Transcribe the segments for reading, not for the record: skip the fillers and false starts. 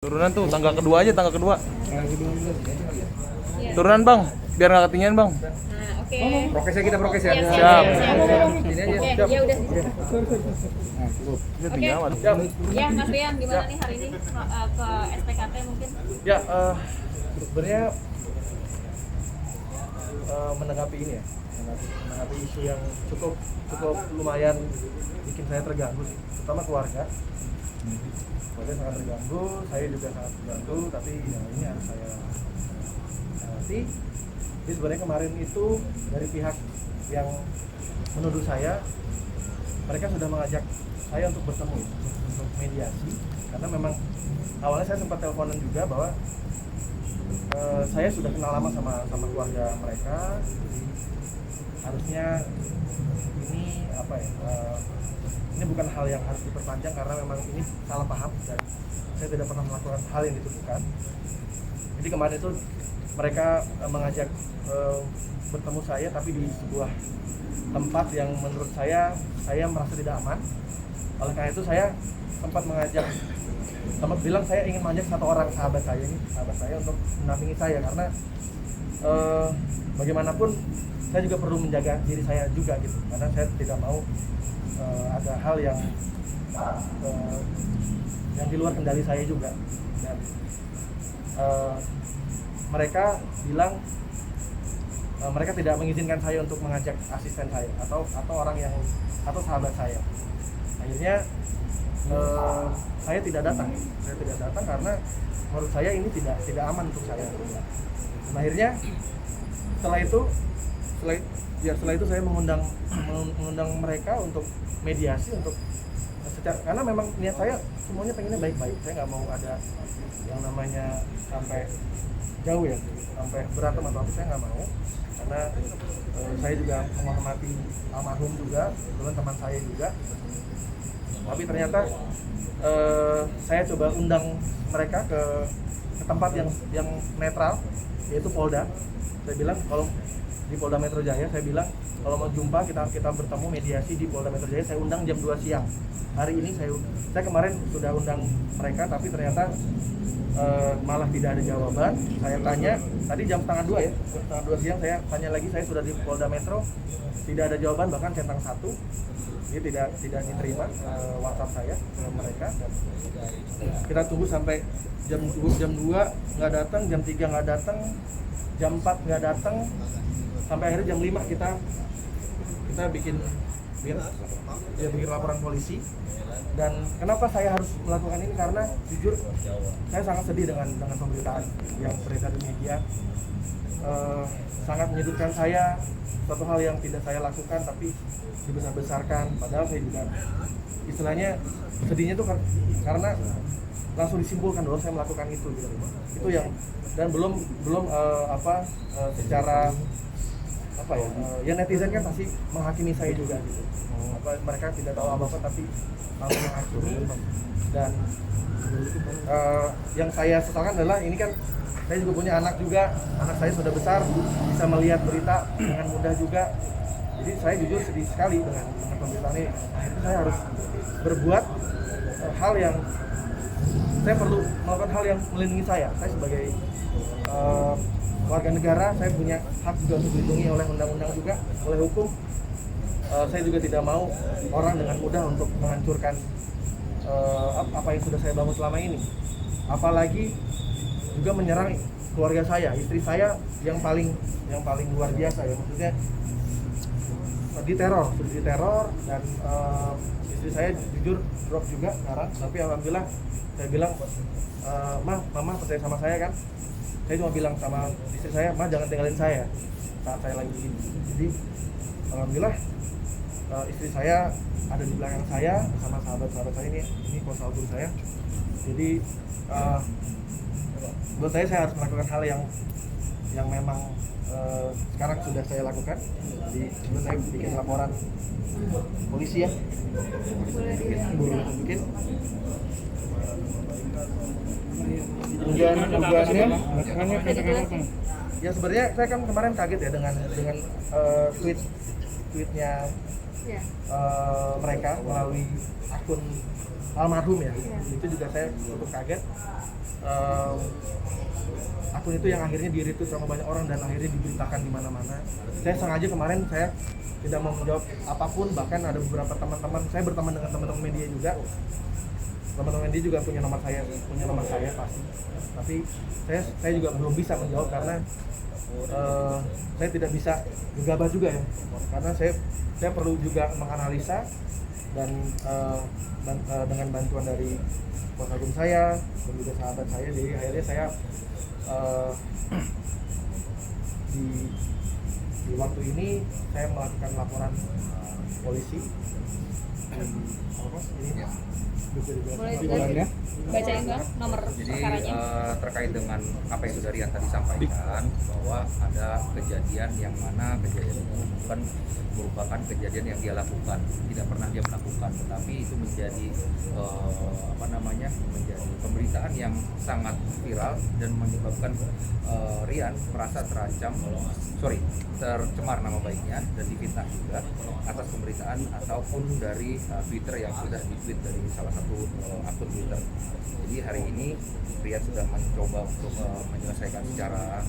Turunan tuh, tangga kedua aja, tangga kedua. Turunan bang, biar nggak ketinggian bang. Nah, oke. Prokesnya kita prokes ya. Iya, Siap. Ini aja. Oke, Siap. ya udah. Ini tinggi amat. Siap. Ya, Mas Rian, gimana nih hari ini ke SPKT mungkin? Ya, sebenarnya menanggapi ini ya, menanggapi isu yang cukup lumayan bikin saya terganggu sih, terutama keluarga. Keluarga sangat terganggu, saya juga sangat terganggu, tapi ya ini harus saya hati. Jadi sebenarnya kemarin itu dari pihak yang menuduh saya, mereka sudah mengajak saya untuk bertemu, untuk mediasi, karena memang awalnya saya sempat teleponan juga bahwa saya sudah kenal lama sama keluarga mereka, jadi harusnya ini apa ya? Ini bukan hal yang harus diperpanjang karena memang ini salah paham dan saya tidak pernah melakukan hal yang dituduhkan. Jadi kemarin itu mereka mengajak bertemu saya, tapi di sebuah tempat yang menurut saya merasa tidak aman. Oleh karena itu saya sempat bilang saya ingin mengajak satu orang sahabat saya untuk mendampingi saya, karena bagaimanapun saya juga perlu menjaga diri saya juga gitu, karena saya tidak mau ada hal yang di luar kendali saya juga. Dan mereka bilang mereka tidak mengizinkan saya untuk mengajak asisten saya atau sahabat saya. Akhirnya saya tidak datang karena menurut saya ini tidak aman untuk saya. Dan akhirnya setelah itu saya mengundang mereka untuk mediasi, karena memang niat saya semuanya pengennya baik-baik. Saya nggak mau ada yang namanya sampai jauh ya, sampai berantem atau apa, saya nggak mau, karena saya juga menghormati almarhum juga, kebetulan teman saya juga. Tapi ternyata saya coba undang mereka ke tempat yang netral, yaitu Polda. Saya bilang kalau di Polda Metro Jaya, saya bilang kalau mau jumpa kita bertemu mediasi di Polda Metro Jaya, saya undang jam 2 siang. Hari ini saya kemarin sudah undang mereka, tapi ternyata malah tidak ada jawaban. Saya tanya tadi jam setengah 2 ya, setengah 2 siang saya tanya lagi, saya sudah di Polda Metro, tidak ada jawaban, bahkan centang 1. Dia tidak diterima WhatsApp saya ke mereka. Dan kita tunggu sampai jam 2 nggak datang, jam 3 nggak datang, jam 4 nggak datang, sampai akhirnya jam 5 kita bikin laporan polisi. Dan kenapa saya harus melakukan ini, karena jujur saya sangat sedih dengan pemberitaan yang beredar di media. Sangat menyudutkan saya, suatu hal yang tidak saya lakukan tapi dibesar-besarkan, padahal saya juga istilahnya sedihnya tuh karena langsung disimpulkan bahwa saya melakukan itu gitu. Itu yang, dan belum secara apa ya netizen kan pasti menghakimi saya juga gitu. Mereka tidak tahu apa-apa tapi langsung menghakimi. Dan yang saya sesalkan adalah ini kan saya juga punya anak juga, anak saya sudah besar, bisa melihat berita dengan mudah juga. Jadi saya jujur sedih sekali dengan pemberitaan ini. Akhirnya saya harus berbuat hal yang saya perlu melakukan, hal yang melindungi saya. Saya sebagai warga negara, saya punya hak juga untuk dilindungi oleh undang-undang juga, oleh hukum. Saya juga tidak mau orang dengan mudah untuk menghancurkan apa yang sudah saya bangun selama ini. Apalagi juga menyerang keluarga saya, istri saya yang paling luar biasa ya, maksudnya diteror dan istri saya jujur drop juga sekarang. Tapi alhamdulillah saya bilang, mama percaya sama saya kan. Saya cuma bilang sama istri saya, jangan tinggalin saya saat saya lagi begini. Jadi alhamdulillah istri saya ada di belakang saya bersama sahabat-sahabat saya, ini kuasa hukum saya. Jadi buat saya harus melakukan hal yang memang sekarang sudah saya lakukan. Jadi sebelum saya bikin laporan polisi ya, mungkin ya sebenarnya saya kan kemarin kaget ya dengan tweetnya Iya. mereka melalui akun almarhum ya. Iya. Itu juga saya cukup kaget. Akun itu yang akhirnya di-retweet sama banyak orang dan akhirnya diberitakan di mana-mana. Saya sengaja kemarin saya tidak mau menjawab apapun, bahkan ada beberapa teman-teman saya berteman dengan teman-teman media juga. Teman-teman media juga punya nomor saya pasti. Tapi saya juga belum bisa menjawab karena saya tidak bisa gegabah juga ya. Karena saya perlu juga menganalisa dan dengan bantuan dari kuasa hukum saya dan juga sahabat saya, jadi akhirnya saya di waktu ini saya melakukan laporan polisi. Ini Boleh juga bacain Bang nomor Jadi perkaranya. terkait dengan apa yang sudah Rian tadi sampaikan, bahwa ada kejadian yang mana kejadian itu bukan merupakan kejadian yang dia lakukan, tidak pernah dia melakukan, tetapi itu menjadi menjadi pemberitaan yang sangat viral dan menyebabkan Rian merasa tercemar nama baiknya dan difitnah juga atas pemberitaan ataupun dari Twitter yang sudah di-tweet dari salah satu akun Twitter. Jadi hari ini Rian sudah mencoba untuk menyelesaikan secara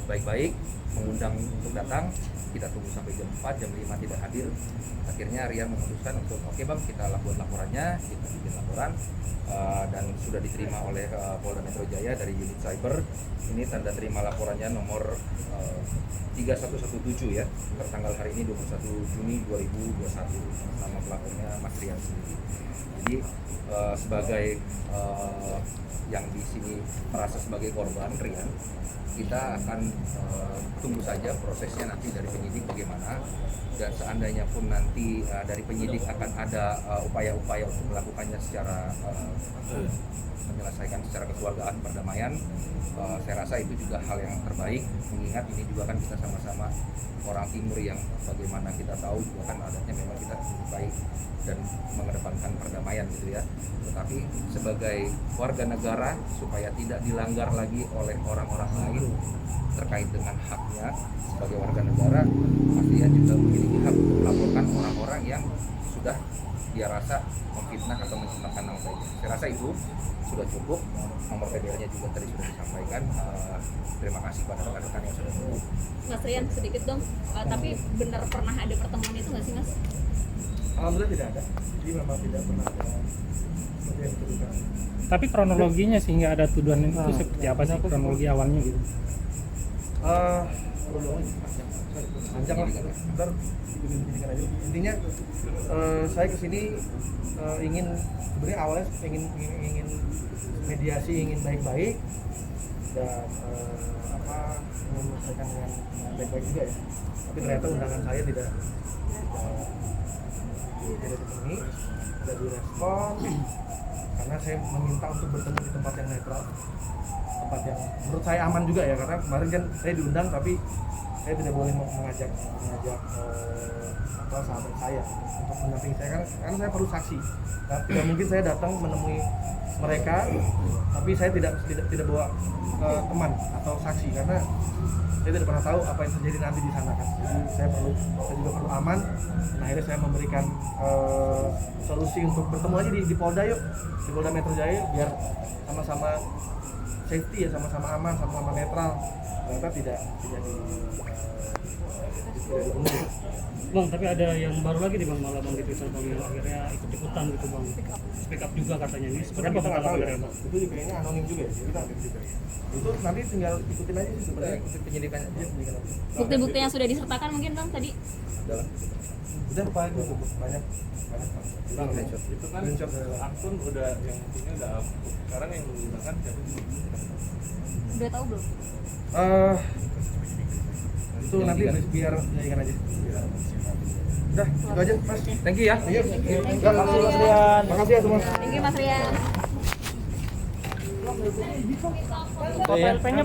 baik-baik, mengundang untuk datang. Kita tunggu sampai jam 4, jam 5 tidak hadir. Akhirnya Rian memutuskan untuk oke bang, kita lakukan laporannya, kita bikin laporan dan sudah diterima oleh Polda Metro Jaya dari unit cyber. Ini tanda terima laporannya nomor 3117 ya, tertanggal hari ini 21 Juni 2021. Nama pelapornya Mas Rian sendiri. Jadi sebagai yang di sini merasa sebagai korban Rian, kita akan tunggu saja prosesnya nanti dari penyidik bagaimana, dan seandainya pun nanti dari penyidik akan ada upaya-upaya untuk melakukannya secara menyelesaikan secara kekeluargaan perdamaian, saya rasa itu juga hal yang terbaik, mengingat ini juga kan kita sama-sama orang timur yang bagaimana kita tahu juga kan adatnya memang kita menyukai dan mengedepankan perdamaian gitu ya. Tetapi sebagai warga negara supaya tidak dilanggar lagi oleh orang-orang lain terkait dengan haknya sebagai warga negara, pastinya juga memiliki hak untuk melaporkan orang-orang yang sudah dia rasa memfitnah atau mencemarkan nama baiknya. Saya rasa itu sudah cukup. Nomor PDL-nya juga tadi sudah disampaikan. Terima kasih pada rekan-rekan yang sudah menunggu. Mas Rian sedikit dong, tapi benar pernah ada pertemuan itu nggak sih Mas? alhamdulillah tidak ada. Jadi memang tidak pernah ada seperti yang dituduhkan. Tapi kronologinya sehingga ada tuduhan itu seperti apa sih kronologi awalnya gitu? Panjang lah, ntar ikutin penyidikan aja. Intinya saya kesini ingin, sebenarnya awalnya ingin mediasi, ingin baik-baik dan menyelesaikan dengan baik-baik juga ya. Tapi ternyata undangan saya tidak dipenuhi, tidak direspon, karena saya meminta untuk bertemu di tempat yang netral, tempat yang menurut saya aman juga ya, karena kemarin kan saya diundang tapi saya tidak boleh mengajak sahabat saya untuk mendampingi saya, karena saya perlu saksi. Nah, tidak mungkin saya datang menemui mereka tapi saya tidak bawa teman atau saksi, karena saya tidak pernah tahu apa yang terjadi nanti di sana kan. Jadi saya juga perlu aman. Nah, akhirnya saya memberikan solusi untuk bertemu aja di Polda yuk, di Polda Metro Jaya, biar sama-sama safety ya, sama-sama aman, sama-sama netral. Ternyata tidak dipenuhi. Bang, tapi ada yang baru lagi nih bang, malah bang di Twitter bang yang akhirnya ikut-ikutan gitu bang, speak up juga katanya. Ini sebenarnya Kita nggak tahu ya, bang? itu juga kayaknya anonim juga ya. Itu nanti tinggal ikutin aja sih sebenarnya, ikutin penyidikan aja. Bukti-bukti yang sudah disertakan mungkin Bang tadi? Udah banyak. Bang, itu kan akun udah yang punya udah hapus. Sekarang yang menggunakan siapa sih? Udah tahu belum? Itu nanti biar penyidikan aja. Udah, itu aja Mas. Thank you ya. Ayo. Makasih ya semua. Thank you Mas Rian. PLP-nya